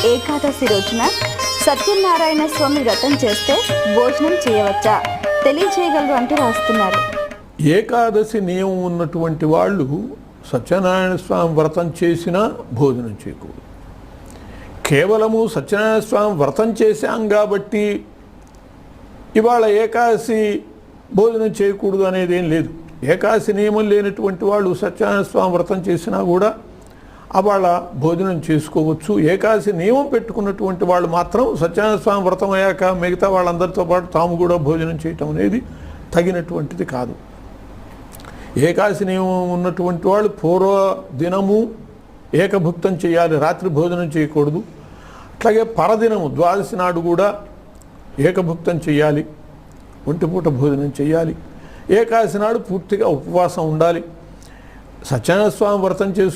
ఏకాదశి రోజున సత్యనారాయణ స్వామి వ్రతం చేస్తే భోజనం చేయవచ్చా తెలియజేయగలరు అంటూ రాస్తున్నారు. ఏకాదశి నియమం ఉన్నటువంటి వాళ్ళు సత్యనారాయణ స్వామి వ్రతం చేసినా భోజనం చేయకూడదు. కేవలము సత్యనారాయణ స్వామి వ్రతం చేశాం కాబట్టి ఇవాళ ఏకాదశి భోజనం చేయకూడదు అనేది ఏం లేదు. ఏకాదశి నియమం లేనటువంటి వాళ్ళు సత్యనారాయణ స్వామి వ్రతం చేసినా కూడా అవాళ భోజనం చేసుకోవచ్చు. ఏకాదశి నియమం పెట్టుకున్నటువంటి వాళ్ళు మాత్రం సత్యనారాయణ స్వామి వ్రతం అయ్యాక మిగతా వాళ్ళందరితో పాటు తాము కూడా భోజనం చేయటం అనేది తగినటువంటిది కాదు. ఏకాదశి నియమం ఉన్నటువంటి వాళ్ళు పూర్వ దినము ఏకభుక్తం చేయాలి, రాత్రి భోజనం చేయకూడదు. అట్లాగే పరదినము ద్వాదశి నాడు కూడా ఏకభుక్తం చేయాలి, ఒంటిపూట భోజనం చేయాలి. ఏకాదశి నాడు పూర్తిగా ఉపవాసం ఉండాలి. సత్యనారాయణ స్వామి వ్రతం